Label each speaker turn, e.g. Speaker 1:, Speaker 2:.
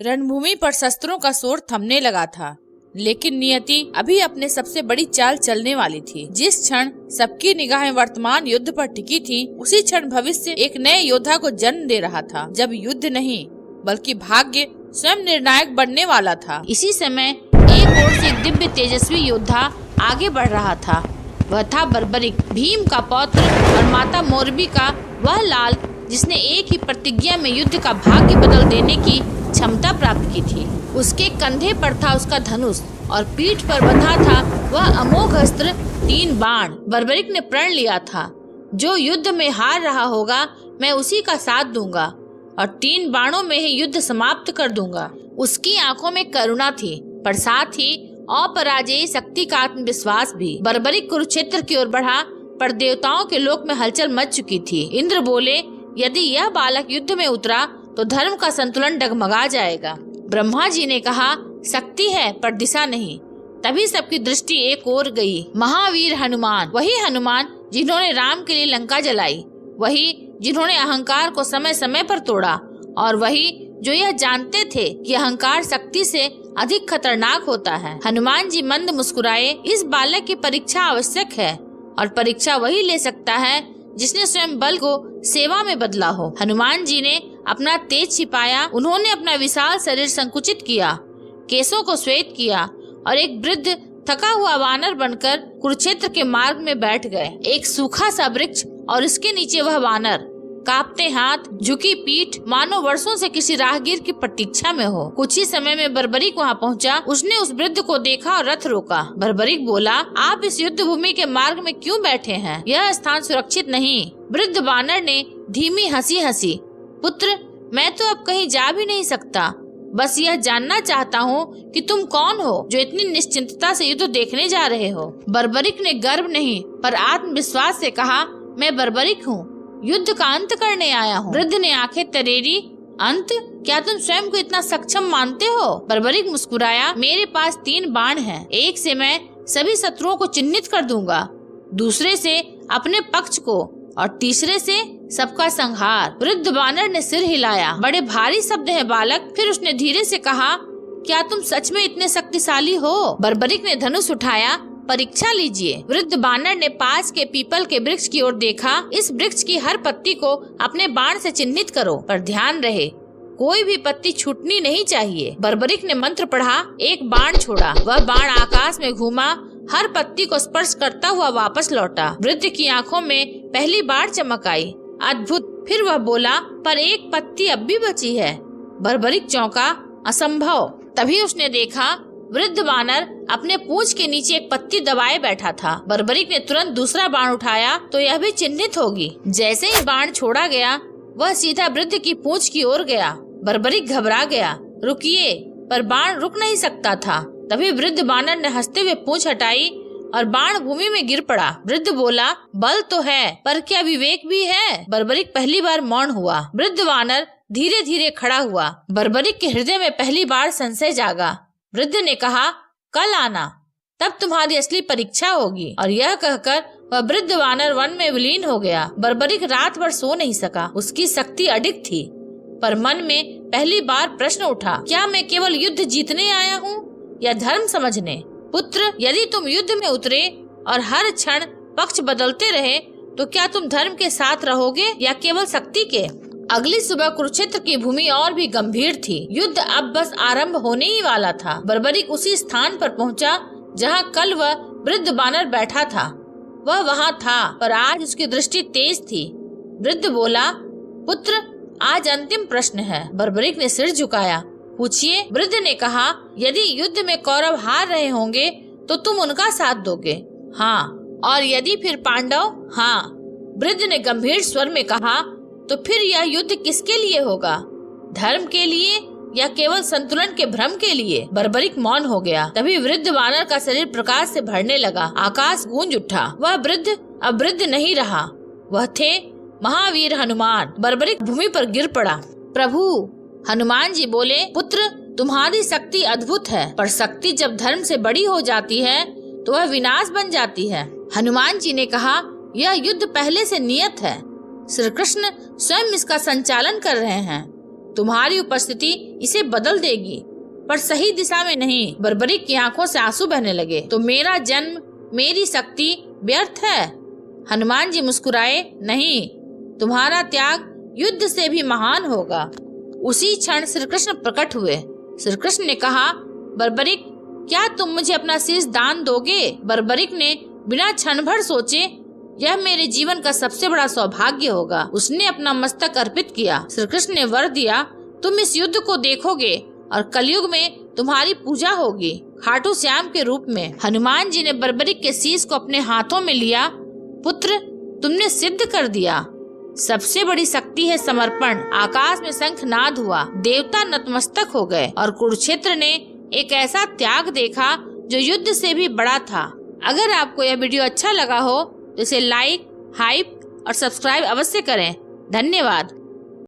Speaker 1: रणभूमि पर शस्त्रों का शोर थमने लगा था, लेकिन नियति अभी अपने सबसे बड़ी चाल चलने वाली थी। जिस क्षण सबकी निगाहें वर्तमान युद्ध पर टिकी थी, उसी क्षण भविष्य एक नए योद्धा को जन्म दे रहा था, जब युद्ध नहीं बल्कि भाग्य स्वयं निर्णायक बनने वाला था। इसी समय एक ओर से एक दिव्य तेजस्वी योद्धा आगे बढ़ रहा था। वह था बर्बरिक, भीम का पौत्र और माता मोरबी का वह लाल, जिसने एक ही प्रतिज्ञा में युद्ध का भाग्य बदल देने की क्षमता प्राप्त की थी। उसके कंधे पर था उसका धनुष और पीठ पर बंधा था वह अमोघ अस्त्र 3 बाण। बर्बरिक ने प्रण लिया था, जो युद्ध में हार रहा होगा मैं उसी का साथ दूंगा और 3 बाणों में ही युद्ध समाप्त कर दूंगा। उसकी आंखों में करुणा थी, पर साथ ही अपराजेय शक्ति का आत्मविश्वास भी। बर्बरिक कुरुक्षेत्र की ओर बढ़ा, पर देवताओं के लोक में हलचल मच चुकी थी। इंद्र बोले, यदि यह बालक युद्ध में उतरा तो धर्म का संतुलन डगमगा जाएगा। ब्रह्मा जी ने कहा, शक्ति है पर दिशा नहीं। तभी सबकी दृष्टि एक ओर गई। महावीर हनुमान, वही हनुमान जिन्होंने राम के लिए लंका जलाई, वही जिन्होंने अहंकार को समय समय पर तोड़ा, और वही जो यह जानते थे कि अहंकार शक्ति से अधिक खतरनाक होता है। हनुमान जी मंद मुस्कुराए। इस बालक की परीक्षा आवश्यक है, और परीक्षा वही ले सकता है जिसने स्वयं बल को सेवा में बदला हो। हनुमान जी ने अपना तेज छिपाया। उन्होंने अपना विशाल शरीर संकुचित किया, केसों को श्वेत किया और एक वृद्ध थका हुआ वानर बनकर कुरुक्षेत्र के मार्ग में बैठ गए। एक सूखा सा वृक्ष और इसके नीचे वह वानर, कांपते हाथ, झुकी पीठ, मानो वर्षों से किसी राहगीर की प्रतीक्षा में हो। कुछ ही समय में बर्बरिक वहाँ पहुँचा। उसने उस वृद्ध को देखा और रथ रोका। बर्बरिक बोला, आप इस युद्ध भूमि के मार्ग में क्यों बैठे हैं? यह स्थान सुरक्षित नहीं। वृद्ध वानर ने धीमी हंसी हंसी, पुत्र, मैं तो अब कहीं जा भी नहीं सकता। बस यह जानना चाहता हूँ कि तुम कौन हो जो इतनी निश्चिंतता से युद्ध देखने जा रहे हो। बर्बरिक ने गर्व नहीं पर आत्मविश्वास से कहा, मैं बर्बरिक हूँ, युद्ध का अंत करने आया हूँ। वृद्ध ने आंखें तरेरी, अंत? क्या तुम स्वयं को इतना सक्षम मानते हो? बर्बरिक मुस्कुराया, मेरे पास 3 बाण हैं। एक से मैं सभी शत्रुओं को चिन्हित कर दूंगा, दूसरे से अपने पक्ष को, और तीसरे से सबका संहार। वृद्ध वानर ने सिर हिलाया। बड़े भारी शब्द हैं बालक। फिर उसने धीरे से कहा, क्या तुम सच में इतने शक्तिशाली हो? बर्बरिक ने धनुष उठाया, परीक्षा लीजिए। वृद्ध बानर ने पास के पीपल के वृक्ष की ओर देखा। इस वृक्ष की हर पत्ती को अपने बाण से चिन्हित करो, पर ध्यान रहे कोई भी पत्ती छूटनी नहीं चाहिए। बर्बरिक ने मंत्र पढ़ा, एक बाण छोड़ा। वह बाण आकाश में घूमा, हर पत्ती को स्पर्श करता हुआ वापस लौटा। वृद्ध की आंखों में पहली बार चमक आई, अद्भुत। फिर वह बोला, पर एक पत्ती अब भी बची है। बर्बरिक चौंका, असंभव। तभी उसने देखा वृद्ध वानर अपने पूंछ के नीचे एक पत्ती दबाए बैठा था। बर्बरिक ने तुरंत दूसरा बाण उठाया तो यह भी चिन्हित होगी। जैसे ही बाण छोड़ा गया, वह सीधा वृद्ध की पूंछ की ओर गया। बर्बरिक घबरा गया, रुकिए, पर बाण रुक नहीं सकता था। तभी वृद्ध वानर ने हंसते हुए पूंछ हटाई और बाण भूमि में गिर पड़ा। वृद्ध बोला, बल तो है, पर क्या विवेक भी है? बर्बरिक पहली बार मौन हुआ। वृद्ध वानर धीरे धीरे खड़ा हुआ। बर्बरिक के हृदय में पहली बार संशय जागा। वृद्ध ने कहा, कल आना, तब तुम्हारी असली परीक्षा होगी। और यह कहकर वह वृद्ध वानर वन में विलीन हो गया। बर्बरिक रात भर सो नहीं सका। उसकी शक्ति अडिग थी, पर मन में पहली बार प्रश्न उठा, क्या मैं केवल युद्ध जीतने आया हूँ या धर्म समझने? पुत्र, यदि तुम युद्ध में उतरे और हर क्षण पक्ष बदलते रहे तो क्या तुम धर्म के साथ रहोगे या केवल शक्ति के? अगली सुबह कुरुक्षेत्र की भूमि और भी गंभीर थी। युद्ध अब बस आरंभ होने ही वाला था। बर्बरिक उसी स्थान पर पहुंचा जहां कल वह वृद्ध बानर बैठा था। वह वहां था, पर आज उसकी दृष्टि तेज थी। वृद्ध बोला, पुत्र, आज अंतिम प्रश्न है। बर्बरिक ने सिर झुकाया, पूछिए। वृद्ध ने कहा, यदि युद्ध में कौरव हार रहे होंगे तो तुम उनका साथ दोगे? हाँ। और यदि फिर पांडव? हाँ। वृद्ध ने गंभीर स्वर में कहा, तो फिर यह युद्ध किसके लिए होगा? धर्म के लिए या केवल संतुलन के भ्रम के लिए? बर्बरिक मौन हो गया। तभी वृद्ध वानर का शरीर प्रकाश से भरने लगा। आकाश गूंज उठा। वह वृद्ध अब वृद्ध नहीं रहा, वह थे महावीर हनुमान। बर्बरिक भूमि पर गिर पड़ा। प्रभु, हनुमान जी बोले, पुत्र, तुम्हारी शक्ति अद्भुत है, पर शक्ति जब धर्म से बड़ी हो जाती है तो वह विनाश बन जाती है। हनुमान जी ने कहा, यह युद्ध पहले से नियत है। श्री कृष्ण स्वयं इसका संचालन कर रहे हैं। तुम्हारी उपस्थिति इसे बदल देगी, पर सही दिशा में नहीं। बर्बरिक की आंखों से आंसू बहने लगे। तो मेरा जन्म, मेरी शक्ति व्यर्थ है? हनुमान जी मुस्कुराए, नहीं, तुम्हारा त्याग युद्ध से भी महान होगा। उसी क्षण श्री कृष्ण प्रकट हुए। श्री कृष्ण ने कहा, बर्बरिक, क्या तुम मुझे अपना शीश दान दोगे? बर्बरिक ने बिना क्षण भर सोचे, यह मेरे जीवन का सबसे बड़ा सौभाग्य होगा। उसने अपना मस्तक अर्पित किया। श्री कृष्ण ने वर दिया, तुम इस युद्ध को देखोगे और कलयुग में तुम्हारी पूजा होगी, खाटू श्याम के रूप में। हनुमान जी ने बर्बरिक के शीश को अपने हाथों में लिया। पुत्र, तुमने सिद्ध कर दिया। सबसे बड़ी शक्ति है समर्पण। आकाश में शंखनाद हुआ, देवता नतमस्तक हो गए और कुरुक्षेत्र ने एक ऐसा त्याग देखा जो युद्ध से भी बड़ा था। अगर आपको यह वीडियो अच्छा लगा हो तो इसे लाइक, हाइप और सब्सक्राइब अवश्य करें। धन्यवाद।